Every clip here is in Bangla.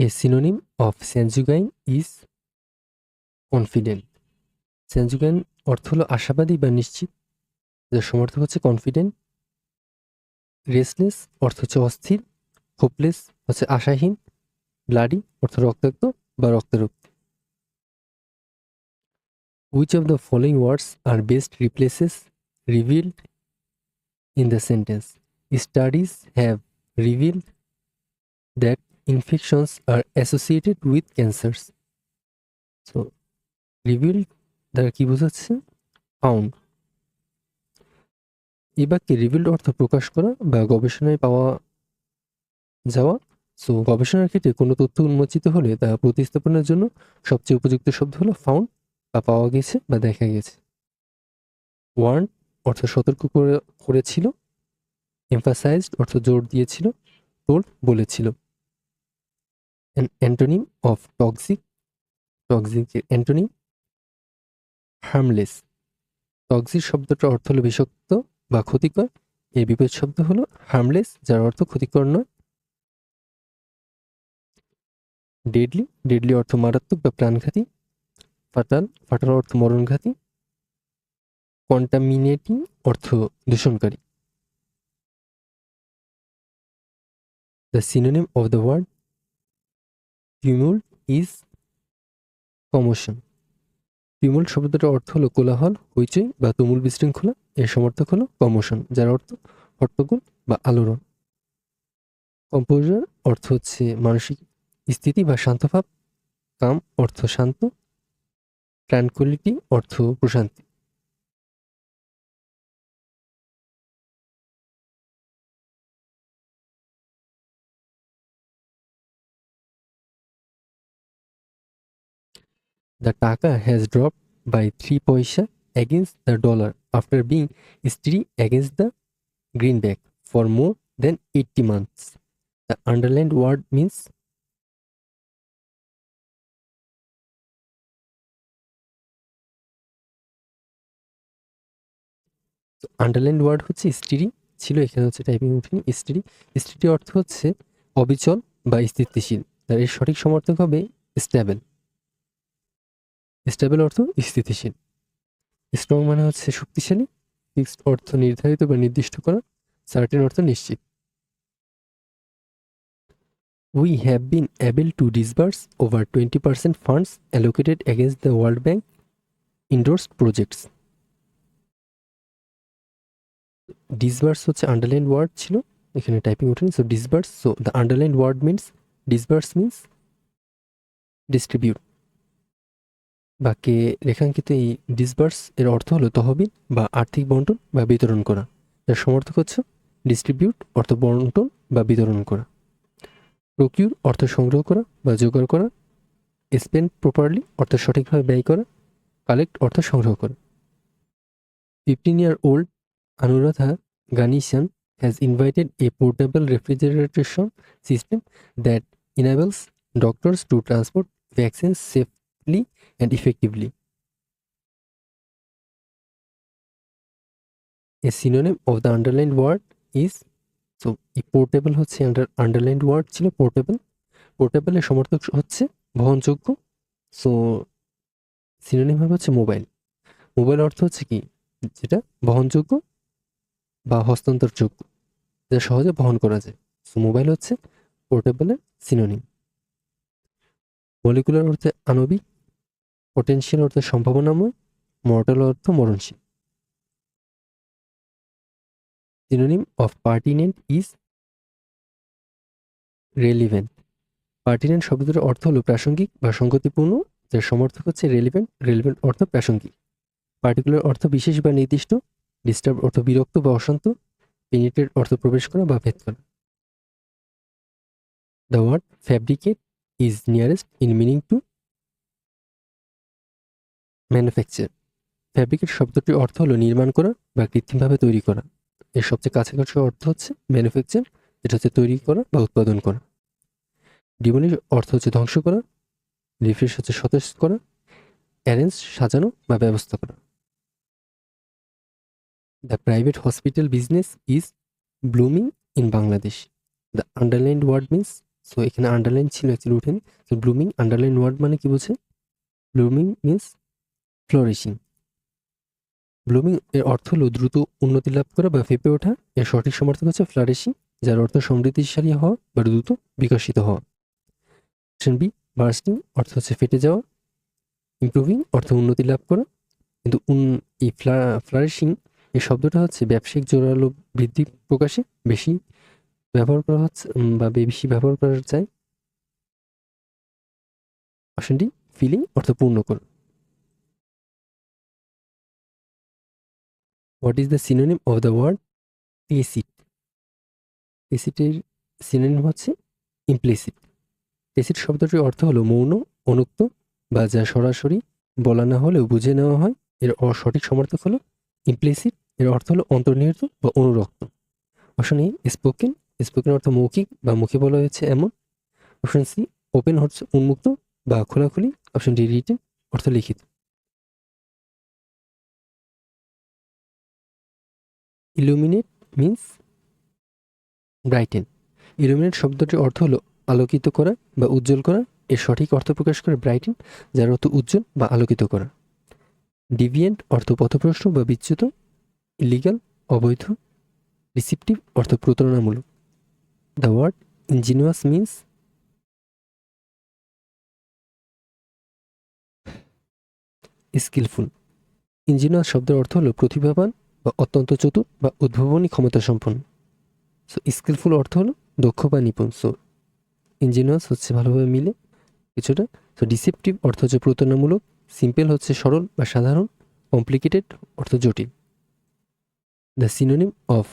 A synonym of sanguine is confident. sanguine অর্থ হলো আশাবাদী বা নিশ্চিত, যার সমার্থক হচ্ছে কনফিডেন্ট। রেসলেস অর্থ হচ্ছে অস্থির। হোপলেস হচ্ছে আশাহীন। ব্লাডি অর্থ রক্তাক্ত বা রক্তারক্ত। Which of the following words are best replaces revealed in the sentence? Studies have revealed that infections are associated with cancers. So, revealed দ্বারা কি বোঝাচ্ছে? Found. এই বাক্যে রিভিল্ড অর্থ প্রকাশ করা বা গবেষণায় পাওয়া যাওয়া। সো গবেষণার ক্ষেত্রে কোনো তথ্য উন্মোচিত হলে তা প্রতিস্থাপনের জন্য সবচেয়ে উপযুক্ত শব্দ হলো ফাউন্ড বা পাওয়া গেছে বা দেখা গেছে। ওয়ার্ন অর্থ সতর্ক করেছিল। এমফাসাইজড অর্থ জোর দিয়েছিল। টোল্ড বলেছিল। অ্যান্টোনিম অফ টক্সিক, টক্সিকের অ্যান্টোনিম হার্মলেস। টক্সিক শব্দটার অর্থ হলো বিষাক্ত বা ক্ষতিকর। এর বিপরীত শব্দ হলো হার্মলেস, যার অর্থ ক্ষতিকর নয়। ডেডলি, ডেডলি অর্থ মারাত্মক বা প্রাণঘাতী। ফাটাল, ফাটাল অর্থ মরণঘাতী। কন্টামিনেটিং অর্থ দূষণকারী। The synonym of the word tumult is commotion. Tumult শব্দটার অর্থ হলো কোলাহল, হইচই বা তুমুল বিশৃঙ্খলা। এর সমর্থক হলো কমোশন, যার অর্থ হট্টগোল বা আলোড়ন। কম্পোজার অর্থ হচ্ছে মানসিক স্থিতি বা শান্তভাব। কাম অর্থ শান্ত। ট্রানকুইলিটি অর্থ প্রশান্তি। The taka has dropped by 3 paisa against the dollar after being steady against the greenback for more than 80 months. The underlined word means underlined word হচ্ছে স্টিরি ছিল, এখানে হচ্ছে টাইপিং উঠেনি। স্টিরি, স্টিরি অর্থ হচ্ছে অবিচল বা স্থিতিশীল। তার এর সঠিক সমর্থক হবে স্ট্যাবেল। স্ট্যাবেল অর্থ স্থিতিশীল। স্ট্রং মানে হচ্ছে শক্তিশালী। ফিক্সড অর্থ নির্ধারিত বা নির্দিষ্ট করা। সার্টেন অর্থ নিশ্চিত। We have been able to disburse over 20% funds allocated against the World Bank endorsed projects. Disburse হচ্ছে আন্ডারলাইন ওয়ার্ড ছিল, এখানে টাইপিং উঠেনি। So disburse, so the underline word means disburse means distribute. বাক্যে রেখাঙ্কিত এই ডিসবার্স এর অর্থ হলো তহবিল বা আর্থিক বন্টন বা বিতরণ করা। যার সমর্থক হচ্ছে ডিস্ট্রিবিউট অর্থ বন্টন বা বিতরণ করা। প্রকিউর অর্থ সংগ্রহ করা বা জোগাড় করা। স্পেন্ড প্রপারলি অর্থ সঠিকভাবে ব্যয় করা। কালেক্ট অর্থ সংগ্রহ করা। 15-year-old Anuradha Ganeshan has invented a portable refrigeration system that enables doctors to transport vaccines safely and effectively. A synonym of the underlined word is, so portable হচ্ছে underlined word ছিল portable. Portable এর সমর্থক হচ্ছে বহনযোগ্য। সো সিনোনিম হবে হচ্ছে মোবাইল। মোবাইল অর্থ হচ্ছে কি, যেটা বহনযোগ্য বা হস্তান্তরযোগ্য, যা সহজে বহন করা যায়। সো মোবাইল হচ্ছে পোর্টেবলের সিনোনিম। মলিকুলার অর্থে আণবিক। পটেনশিয়াল অর্থে সম্ভাবনাময়। মর্টাল অর্থ মরণশীল। Synonym of pertinent is relevant. Pertinent শব্দটির অর্থ হলো প্রাসঙ্গিক বা সঙ্গতিপূর্ণ, যার সমর্থক হচ্ছে রেলিভেন্ট। রেলিভেন্ট অর্থ প্রাসঙ্গিক। পার্টিকুলার অর্থ বিশেষ বা নির্দিষ্ট। ডিস্টার্ব অর্থ বিরক্ত বা অশান্ত। পেনিট্রেট অর্থ প্রবেশ করা বা ভেদ করা। The word fabricate is nearest in meaning to manufacture. Fabricate শব্দটির অর্থ হলো নির্মাণ করা বা কৃত্রিমভাবে তৈরি করা। এর সবচেয়ে কাছাকাছি অর্থ হচ্ছে ম্যানুফ্যাকচার, যেটা হচ্ছে তৈরি করা বা উৎপাদন করা। ডিমোলিশ অর্থ হচ্ছে ধ্বংস করা। রিফ্রেশ হচ্ছে সতেজ করা। অ্যারেঞ্জ সাজানো বা ব্যবস্থা করা। The private hospital business is blooming in Bangladesh. The underlined word means so এখানে আন্ডারলাইন ছিল, অ্যাকচুয়ালি উঠেনি। সো ব্লুমিং আন্ডারলাইন ওয়ার্ড মানে কি বোঝে? Blooming means ফ্লোরিশিং। ব্লুমিং এর অর্থ হলো দ্রুত উন্নতি লাভ করা বা ফেঁপে ওঠা। এর সঠিক সমার্থক হচ্ছে ফ্লারিশিং, যার অর্থ সমৃদ্ধিশালী হওয়া বা দ্রুত বিকশিত হওয়া। অপশন বি বার্স্টিং অর্থ হচ্ছে ফেটে যাওয়া। ইমপ্রুভিং অর্থ উন্নতি লাভ করা। কিন্তু এই ফ্লারিশিং এই শব্দটা হচ্ছে ব্যবসায়িক জোরালো বৃদ্ধি প্রকাশে বেশি ব্যবহার করা হচ্ছে বা বেশি ব্যবহার করা যায়। অপশন ডি ফিলিং অর্থ পূর্ণ করা। What is the synonym of the word tacit? টেসিটের সিনোনিম হচ্ছে ইমপ্লিসিট। টেসিট শব্দটির অর্থ হলো মৌন, অনুক্ত বা যা সরাসরি বলা না হলেও বুঝে নেওয়া হয়। এর সঠিক সমার্থক হলো ইমপ্লিসিট। এর অর্থ হলো অন্তর্নিহিত বা অনুরক্ত। অপশন এ স্পোকেন, স্পোকেন অর্থ মৌখিক বা মুখে বলা হয়েছে এমন। অপশন সি ওপেন হচ্ছে উন্মুক্ত বা খোলাখুলি। অপশন ডি রিটেন অর্থ লিখিত। Illuminate means brighten. ইলুমিনেট শব্দটির অর্থ হলো আলোকিত করা বা উজ্জ্বল করা। এর সঠিক অর্থ প্রকাশ করে ব্রাইটেন, যার অর্থ উজ্জ্বল বা আলোকিত করা। ডিভিয়েন্ট অর্থ পথভ্রষ্ট বা বিচ্যুত। ইলিগাল অবৈধ। ডিসিপটিভ অর্থ প্রতারণামূলক। The word ingenious means skillful. Ingenious শব্দের অর্থ হলো প্রতিভাবান বা অত্যন্ত চতুর বা উদ্ভাবনী ক্ষমতা সম্পন্ন। সো স্কিলফুল অর্থ হলো দক্ষ বা নিপুণ। সো ইঞ্জিনিয়াস হচ্ছে ভালোভাবে মিলে কিছুটা। সো ডিসেপটিভ অর্থ হচ্ছে প্রতারণামূলক। সিম্পল হচ্ছে সরল বা সাধারণ। কমপ্লিকেটেড অর্থ জটিল। The synonym of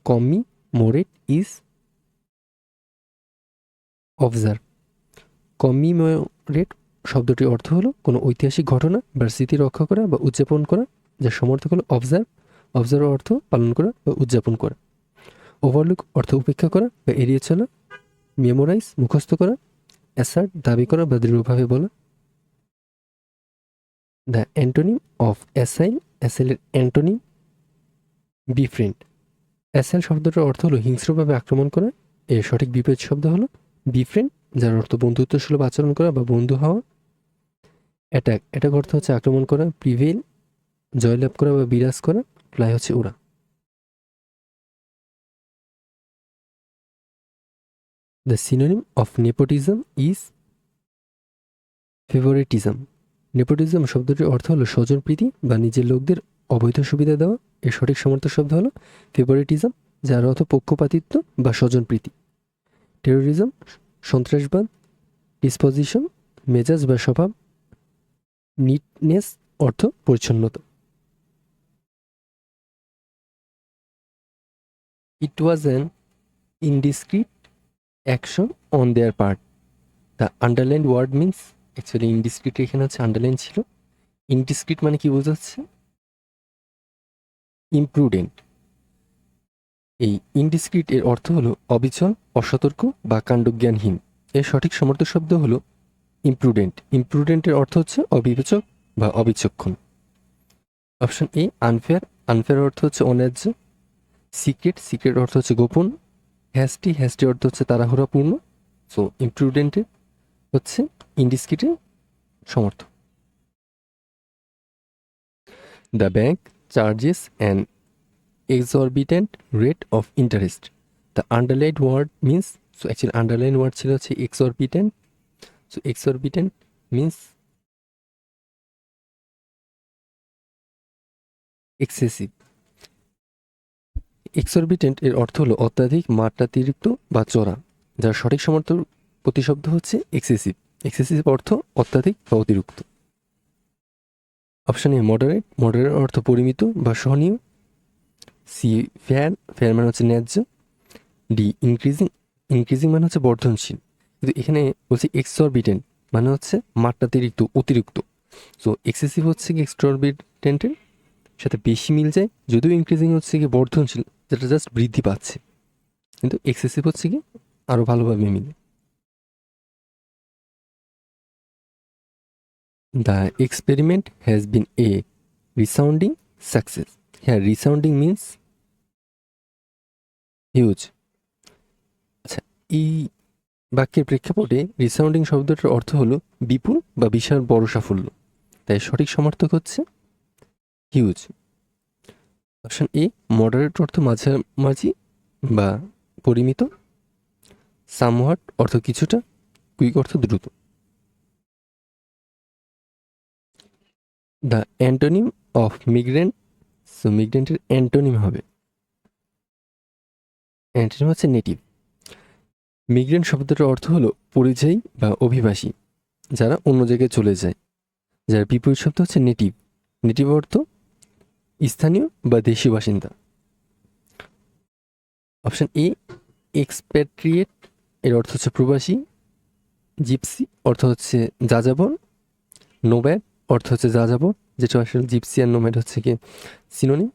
কমিমোরেট is observe. কমিমোরেট শব্দটির অর্থ হলো কোনো ঐতিহাসিক ঘটনা বা স্মৃতি রক্ষা করা বা উদযাপন করা, যার সমর্থক হলো অবজার্ভ। অবজার্ভ অর্থ পালন করা বা উদযাপন করা। ওভারলুক অর্থ উপেক্ষা করা বা এড়িয়ে চলা। মেমোরাইজ মুখস্থ করা। অ্যাসার্ট দাবি করা বা দৃঢ়ভাবে বলা। দ্য অ্যান্টোনিম অফ অ্যাসাইল, অ্যাসাইলের অ্যান্টোনিম বিফ্রেন্ড। অ্যাসাইল শব্দটার অর্থ হলো হিংস্রভাবে আক্রমণ করা। এর সঠিক বিপরীত শব্দ হলো বিফ্রেন্ড, যার অর্থ বন্ধুত্বসুলভ আচরণ করা বা বন্ধু হওয়া। অ্যাটাক, অ্যাটাক অর্থ হচ্ছে আক্রমণ করা। প্রিভেইল জয়লাভ করা বা বিরাজ করা। ফ্লাই হচ্ছে উড়া। The synonym of nepotism is favouritism. Nepotism শব্দটির অর্থ হলো স্বজনপ্রীতি বা নিজের লোকদের অবৈধ সুবিধা দেওয়া। এর সঠিক সমার্থক শব্দ হলো ফেভারিটিজম, যার অর্থ পক্ষপাতিত্ব বা স্বজনপ্রীতি। টেরোরিজম সন্ত্রাসবাদ। ডিসপোজিশন মেজাজ বা স্বভাব। নিটনেস অর্থ পরিচ্ছন্নতা। It was an indiscreet action on their part. The underline word means, actually indiscreet এখানে হচ্ছে আন্ডারলাইন ছিল। ইনডিসক্রিট মানে কি বোঝাচ্ছে? ইমপ্রুডেন্ট। এই ইনডিসক্রিট এর অর্থ হলো অবিচল, অসতর্ক বা কাণ্ডজ্ঞানহীন। এর সঠিক সমর্থক শব্দ হলো ইমপ্রুডেন্ট। ইমপ্রুডেন্টের অর্থ হচ্ছে অবিবেচক বা অবিচক্ষণ। অপশন এ আনফেয়ার, আনফেয়ার অর্থ হচ্ছে অন্যায্য। সিক্রেট, সিক্রেট অর্থ হচ্ছে গোপন। হ্যাস্টি, হ্যাস্টি অর্থ হচ্ছে তাড়াহুড়াপূর্ণ। সো ইমপ্রুডেন্টের হচ্ছে ইনডিসক্রিটের সমর্থ। The bank charges an exorbitant rate of interest. The underlined word means, so actually underlined word ছিল হচ্ছে exorbitant. So exorbitant means excessive. exorbitant এর অর্থ হলো অত্যাধিক, মাত্রাতিরিক্ত বা চড়া, যার সঠিক সমর্থক প্রতিশব্দ হচ্ছে এক্সেসিভ। এক্সেসিভ অর্থ অত্যাধিক বা অতিরিক্ত। অপশন এ মডারেট, মডারেট অর্থ পরিমিত বা সহনীয়। সি ফেয়ার, ফেয়ার মানে হচ্ছে ন্যায্য। ডি ইনক্রিজিং, ইনক্রিজিং মানে হচ্ছে বর্ধনশীল। কিন্তু এখানে বলছি এক্সরবিটেন্ট মানে হচ্ছে মাত্রাতিরিক্ত, অতিরিক্ত। সো এক্সেসিভ হচ্ছে কি এক্সটরবিটেন্টের সাথে বেশি মিল যায়, যদিও ইনক্রিজিং হচ্ছে কি বর্ধনশীল, যেটা জাস্ট বৃদ্ধি পাচ্ছে, কিন্তু এক্সেসিভ হচ্ছে কি আরও ভালোভাবে মিলে। The experiment has been a resounding success. হ্যাঁ, রিসাউন্ডিং মিন্স হিউজ। আচ্ছা, এই বাক্যের প্রেক্ষাপটে রিসাউন্ডিং শব্দটার অর্থ হলো বিপুল বা বিশাল বড় সাফল্য, তাই সঠিক সমার্থক হচ্ছে হিউজ। অপশন এ মডারেট অর্থ মাঝামাঝি বা পরিমিত, সামহাট অর্থ কিছুটা, কুইক অর্থ দ্রুত। The antonym of migrant, so মিগ্রেন্টের অ্যান্টোনিম হবে, অ্যান্টোনিম হচ্ছে নেটিভ। মিগ্রেন্ট শব্দটার অর্থ হলো পরিযায়ী বা অভিবাসী, যারা অন্য জায়গায় চলে যায়। যার বিপরীত শব্দ হচ্ছে নেটিভ। নেটিভ অর্থ স্থানীয় বা দেশীয় বাসিন্দা। অপশন এ এক্সপ্যাট্রিয়েট, এর অর্থ হচ্ছে প্রবাসী। জিপসি অর্থ হচ্ছে যাযাবর। নোম্যাড অর্থ হচ্ছে যাযাবর, যেটা আসলে জিপসি আর নোম্যাড হচ্ছে কি সিনোনিম।